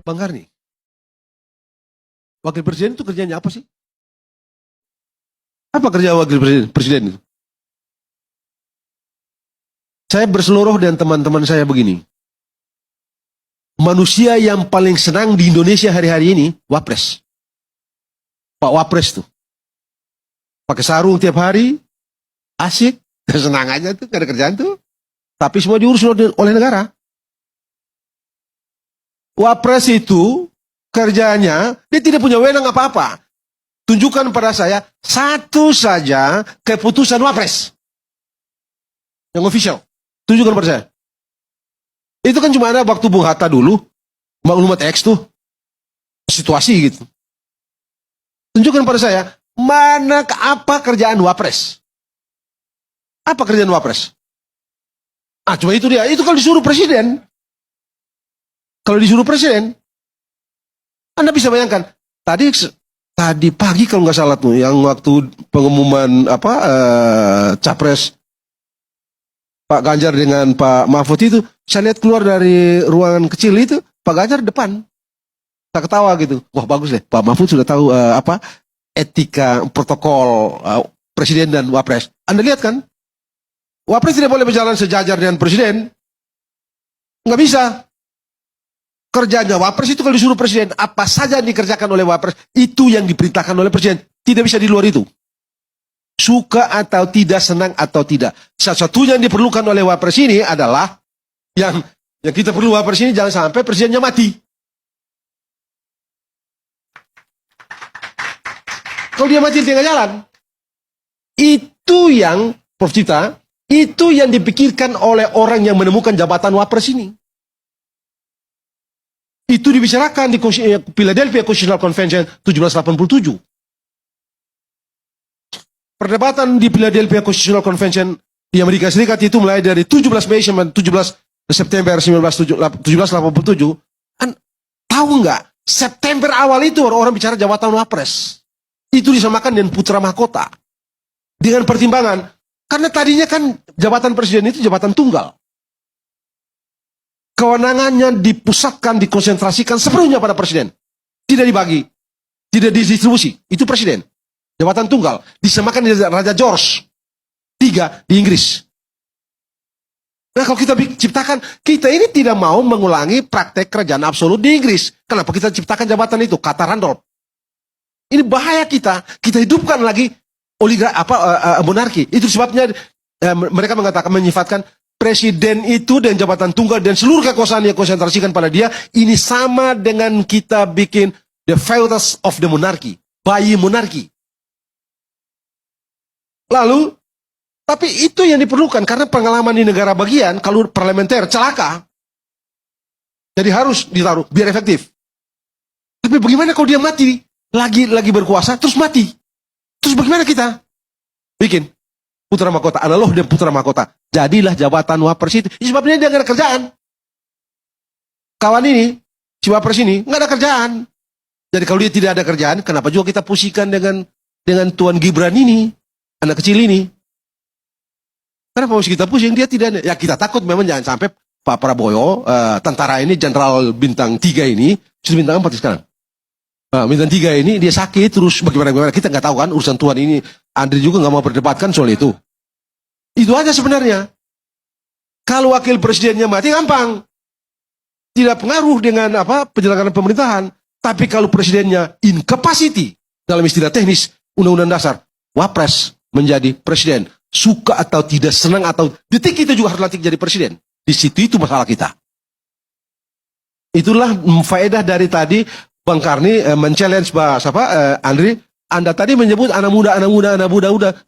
Bang Karni, wakil presiden itu kerjanya apa sih? Apa kerja wakil presiden itu? Saya berseluruh dengan teman-teman saya begini. Manusia yang paling senang di Indonesia hari-hari ini, Wapres. Pak Wapres tuh. Pakai sarung tiap hari, asik, senang aja tuh, gak ada kerjaan tuh. Tapi semua diurus oleh negara. Wapres itu kerjanya, dia tidak punya wewenang apa-apa. Tunjukkan pada saya satu saja keputusan Wapres. Yang official. Tunjukkan pada saya. Itu kan cuma ada waktu Bung Hatta dulu, maklumat X tuh. Situasi gitu. Tunjukkan pada saya, mana apa kerjaan Wapres? Apa kerjaan Wapres? Ah, cuma itu dia. Itu kalau disuruh presiden. Kalau disuruh presiden, Anda bisa bayangkan. Tadi pagi kalau nggak salah tuh, yang waktu pengumuman capres Pak Ganjar dengan Pak Mahfud itu, saya lihat keluar dari ruangan kecil itu, Pak Ganjar depan. Saya ketawa gitu. Wah bagus deh, Pak Mahfud sudah tahu etika protokol presiden dan Wapres. Anda lihat kan? Wapres tidak boleh berjalan sejajar dengan presiden. Nggak bisa. Kerjanya Wapres itu kalau disuruh presiden, apa saja yang dikerjakan oleh Wapres, itu yang diperintahkan oleh presiden. Tidak bisa di luar itu. Suka atau tidak, senang atau tidak. Satu-satunya yang diperlukan oleh Wapres ini adalah, yang kita perlu Wapres ini jangan sampai presidennya mati. Kalau dia mati di tengah jalan, itu yang, Prof. Cita, itu yang dipikirkan oleh orang yang menemukan jabatan Wapres ini. Itu dibicarakan di Philadelphia Constitutional Convention 1787. Perdebatan di Philadelphia Constitutional Convention di Amerika Serikat itu mulai dari 17 Mei sampai 17 September 1787. Tahu nggak? September awal itu orang bicara jabatan Wapres. Itu disamakan dengan putra mahkota. Dengan pertimbangan, karena tadinya kan jabatan presiden itu jabatan tunggal. Kewenangannya dipusatkan, dikonsentrasikan sepenuhnya pada presiden. Tidak dibagi. Tidak didistribusi. Itu presiden. Jabatan tunggal. Disamakan dengan Raja George III di Inggris. Nah kalau kita ciptakan, kita ini tidak mau mengulangi praktek kerajaan absolut di Inggris. Kenapa kita ciptakan jabatan itu? Kata Randolph. Ini bahaya kita. Kita hidupkan lagi monarki. Itu sebabnya mereka mengatakan, menyifatkan presiden itu dan jabatan tunggal dan seluruh kekuasaan yang konsentrasikan pada dia, ini sama dengan kita bikin the feudals of the monarchy, bayi monarki. Lalu, tapi itu yang diperlukan karena pengalaman di negara bagian, kalau parlementer celaka, jadi harus ditaruh biar efektif. Tapi bagaimana kalau dia mati, lagi berkuasa terus mati, terus bagaimana kita bikin putra mahkota, analog dan putra mahkota. Jadilah jabatan Wapres itu. Sebabnya dia nggak ada kerjaan. Kawan ini, si Wapres ini nggak ada kerjaan. Jadi kalau dia tidak ada kerjaan, kenapa juga kita pusingkan dengan Tuan Gibran ini, anak kecil ini? Kenapa harus kita pusing? Dia tidak ada. Ya kita takut memang jangan sampai Pak Prabowo, tentara ini, Jenderal Bintang 3 ini, sudah bintang 4 sekarang. Bintang 3 ini dia sakit terus bagaimana kita nggak tahu kan urusan Tuhan ini. Andri juga nggak mau berdebatkan soal itu. Itu aja sebenarnya. Kalau wakil presidennya mati gampang, tidak pengaruh dengan penyelenggaraan pemerintahan. Tapi kalau presidennya incapacity dalam istilah teknis Undang-Undang Dasar, Wapres menjadi presiden. Suka atau tidak, senang atau detik itu juga harus lantik jadi presiden. Di situ itu masalah kita. Itulah faedah dari tadi Bang Karni men-challenge Andri. Anda tadi menyebut anak muda.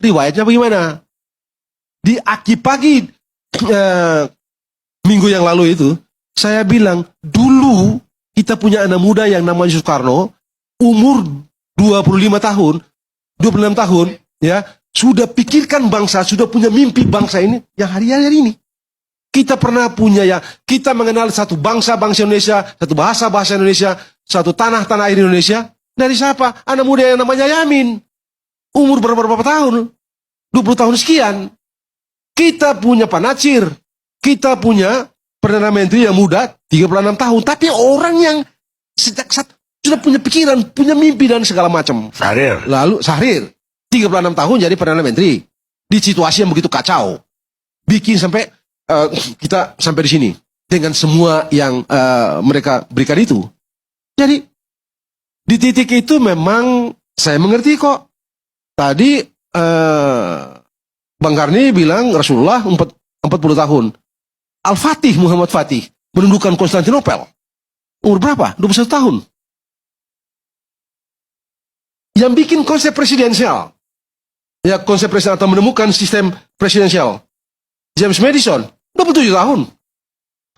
Riwayatnya bagaimana? Di Aki Pagi minggu yang lalu itu, saya bilang, dulu kita punya anak muda yang namanya Soekarno, umur 25 tahun, 26 tahun, ya, sudah pikirkan bangsa, sudah punya mimpi bangsa ini, yang hari-hari ini. Kita pernah punya kita mengenal satu bangsa Indonesia, satu bahasa Indonesia, satu tanah air Indonesia. Dari siapa? Anak muda yang namanya Yamin. Umur berapa tahun? 20 tahun sekian. Kita punya Pak Natsir. Kita punya Perdana Menteri yang muda, 36 tahun. Tapi orang yang sejak saat sudah punya pikiran, punya mimpi dan segala macam. Sahrir. Lalu Syahrir 36 tahun jadi Perdana Menteri di situasi yang begitu kacau. Bikin sampai kita sampai di sini dengan semua yang mereka berikan itu. Jadi di titik itu memang saya mengerti kok. Tadi Bang Karni bilang Rasulullah 40 tahun. Al-Fatih, Muhammad Fatih, menundukkan Konstantinopel. Umur berapa? 21 tahun. Yang bikin konsep presidensial. Ya, konsep presidensial atau menemukan sistem presidensial. James Madison, 27 tahun.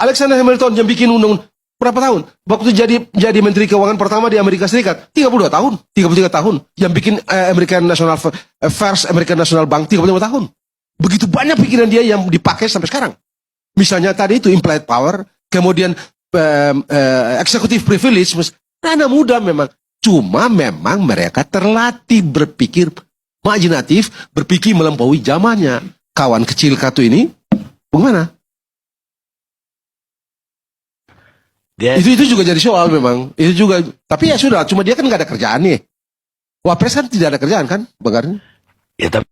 Alexander Hamilton yang bikin undang berapa tahun? Waktu jadi Menteri Keuangan pertama di Amerika Serikat, 32 tahun, 33 tahun. Yang bikin American National First American National Bank, 35 tahun. Begitu banyak pikiran dia yang dipakai sampai sekarang. Misalnya tadi itu implied power, kemudian executive privilege, anak muda memang. Cuma memang mereka terlatih berpikir imajinatif, berpikir melampaui zamannya. Kawan kecil Katu ini, bagaimana? Itu juga jadi soal memang. Itu juga, tapi ya sudah, cuma dia kan nggak ada kerjaan nih. Wapres kan tidak ada kerjaan kan, Bang Karni? Ya tapi